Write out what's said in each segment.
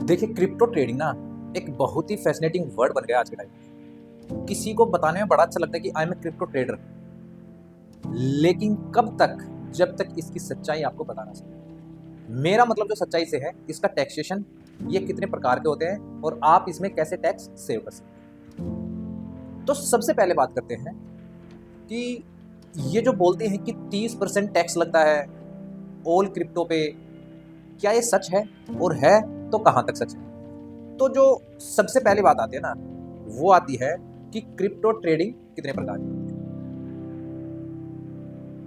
देखिए, crypto trading ना एक बहुत ही फैसिनेटिंग वर्ड बन गया आज के टाइम में। किसी को बताने में बड़ा अच्छा लगता है कि I am a crypto trader, लेकिन कब तक, जब तक इसकी सच्चाई आपको पता ना चले। मेरा मतलब जो सच्चाई से है, इसका टैक्सेशन, ये कितने प्रकार के होते हैं और आप इसमें कैसे टैक्स सेव कर सकते हैं। तो सबसे पहले बात करते हैं कि ये जो बोलते हैं कि 30% टैक्स लगता है ऑल क्रिप्टो पे, क्या ये सच है? और है तो कहां तक सच है? तो जो सबसे पहली बात आती है ना, वो आती है कि क्रिप्टो ट्रेडिंग कितने प्रकार की होती है।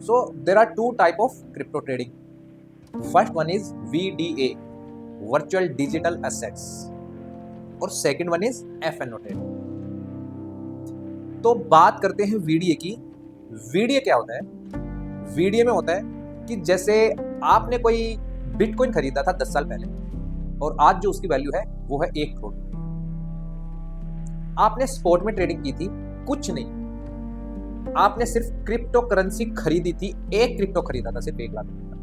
So there are two type of crypto trading. First one is VDA, virtual digital assets, और second one is FNO trading. तो बात करते हैं VDA की। VDA क्या होता है? VDA में होता है कि जैसे आपने कोई बिटकॉइन खरीदा था 10 साल पहले, और आज जो उसकी वैल्यू है वो है 1 करोड़। आपने स्पॉट में ट्रेडिंग की थी, कुछ नहीं, आपने सिर्फ क्रिप्टो करेंसी खरीदी थी, एक क्रिप्टो खरीदा था सिर्फ 1 लाख रुपए का।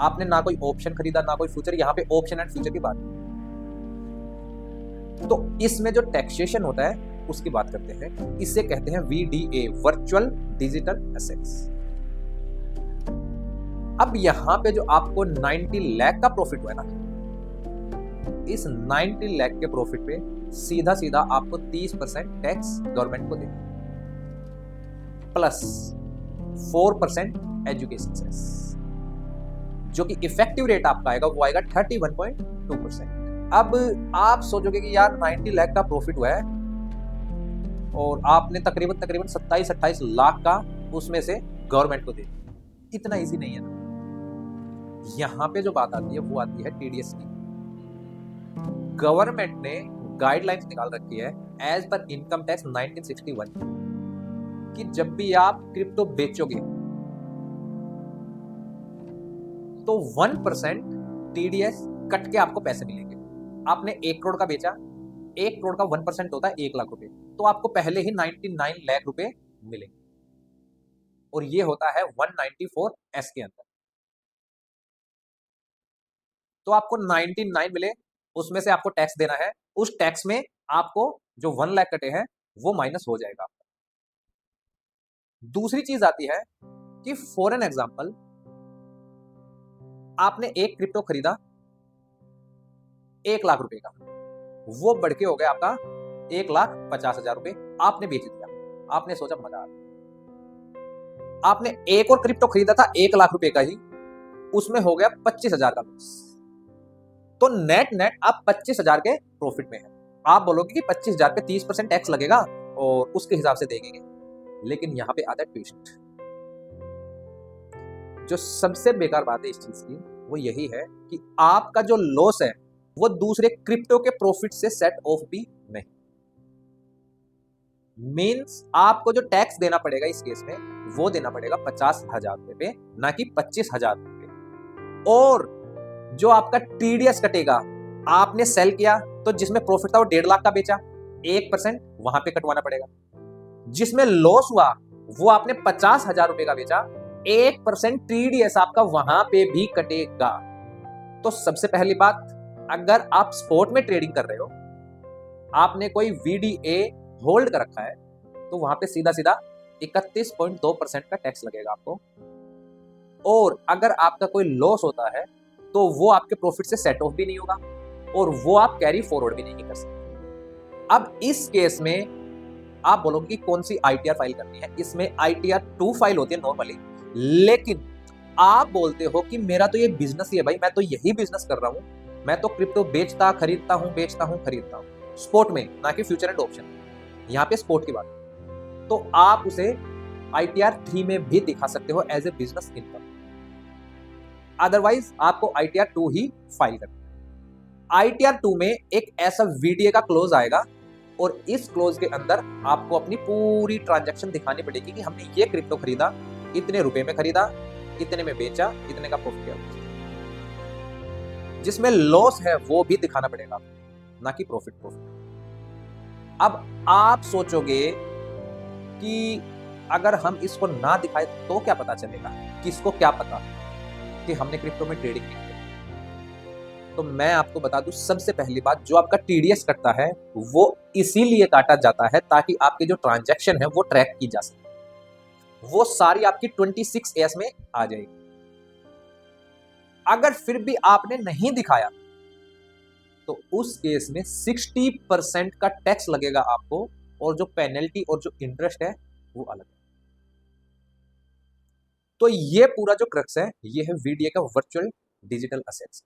आपने ना कोई ऑप्शन खरीदा ना कोई फ्यूचर, यहां पे ऑप्शन एंड फ्यूचर की बात है। तो इसमें जो टैक्सेशन होता है उसकी बात करते हैं, इसे कहते हैं VDA, वर्चुअल डिजिटल एसेट्स। अब यहां पे जो आपको 90 लाख का प्रॉफिट हुआ है ना, इस 90 लाख के प्रॉफिट पे सीधा सीधा आपको 30% टैक्स गवर्नमेंट को देना, प्लस 4% एजुकेशन सेस, जो कि इफेक्टिव रेट आपका आएगा वो आएगा 31.2%। अब आप सोचोगे कि यार 90 लाख का प्रॉफिट हुआ है और आपने तकरीबन 27-28 लाख का उसमें से गवर्नमेंट को दे दिया। इतना इजी नहीं है ना। यहां पे जो बात आती है वो आती है TDS की। गवर्नमेंट ने गाइडलाइंस निकाल रखी है एज पर इनकम टैक्स 1961 कि जब भी आप क्रिप्टो बेचोगे तो 1% TDS कट के आपको पैसे मिलेंगे। आपने 1 करोड़ का बेचा, 1 करोड़ का 1% होता है 1 लाख रुपए, तो आपको पहले ही 99 लाख रुपए मिलेंगे, और ये होता है 194S के अंदर। तो आपको 99 मिले, उसमें से आपको टैक्स देना है। उस टैक्स में आपको जो 1 लाख कटे हैं वो माइनस हो जाएगा आपका। दूसरी चीज आती है कि फॉर एन एग्जांपल, आपने एक क्रिप्टो खरीदा 1 लाख रुपए का, वो बढ़ के हो गया आपका 1,50,000 रुपए, आपने बेच दिया। आपने सोचा मजा आ गया, आपने एक और क्रिप्टो खरीदा था 1 लाख रुपए का ही, उसमें हो गया 25,000 का लॉस। तो नेट नेट आप 25,000 के प्रॉफिट में है। आप बोलोगे कि 25,000 पे 30% टैक्स लगेगा और उसके हिसाब से देंगे, लेकिन यहां पे आता है ट्विस्ट। जो सबसे बेकार बात है इस चीज की वो यही है कि आपका जो लॉस है वो दूसरे क्रिप्टो के प्रॉफिट से सेट ऑफ भी नहीं। मीन्स आपको जो टैक्स देना पड़ेगा इस केस में वो देना पड़ेगा 50,000 रुपए पे, ना कि 25,000 रुपए। और जो आपका TDS कटेगा, आपने सेल किया तो जिसमें प्रॉफिट था वो 1.5 लाख का बेचा, 1% वहां पे कटवाना पड़ेगा। जिसमें लॉस हुआ वो आपने 50,000 रुपए का बेचा, 1% TDS आपका वहां पे भी कटेगा। तो सबसे पहली बात, अगर आप स्पॉट में ट्रेडिंग कर रहे हो, आपने कोई VDA होल्ड कर रखा है, तो वहां पे सीधा सीधा 31.2% का टैक्स लगेगा आपको। और अगर आपका कोई लॉस होता है तो वो आपके प्रॉफिट से सेट ऑफ भी नहीं होगा और वो आप कैरी फॉरवर्ड भी नहीं कर सकते। अब इस केस में आप बोलोगे कि कौन सी ITR फाइल करनी है। इसमें ITR 2 फाइल होती है नॉर्मली, लेकिन आप बोलते हो कि मेरा तो ये बिजनेस ही है भाई, मैं तो यही बिजनेस कर रहा हूं, मैं तो क्रिप्टो बेचता खरीदता हूं स्पॉट में, ना कि फ्यूचर एंड ऑप्शन। यहां पे स्पॉट की बात, तो आप उसे ITR 3 में भी दिखा सकते हो as a business income. Otherwise आपको ITR 2 ही फाइल करना है। ITR 2 में एक ऐसा VDA का क्लोज आएगा और इस क्लोज के अंदर आपको अपनी पूरी ट्रांजैक्शन दिखानी पड़ेगी कि हमने ये क्रिप्टो खरीदा, इतने रुपए में खरीदा, इतने में बेचा, इतने का प्रॉफिट किया। जिसमें लॉस है वो भी दिखाना पड़ेगा, ना कि प्रॉफिट। अब आप सोचोगे कि अगर हम इसको ना दिखाए तो क्या पता चलेगा, किसको क्या पता कि हमने क्रिप्टो में ट्रेडिंग की है। तो मैं आपको बता दूं, सबसे पहली बात, जो आपका टीडीएस कटता है वो इसीलिए काटा जाता है ताकि आपके जो ट्रांजैक्शन है वो ट्रैक की जा सके, वो सारी आपकी 26 एस में आ जाएगी। अगर फिर भी आपने नहीं दिखाया तो उस केस में 60% का टैक्स लगेगा आपको, और जो पेनल्टी और जो इंटरेस्ट है वो अलग है। तो ये पूरा जो क्रक्स है ये है वीडीए का वर्चुअल डिजिटल असेट्स।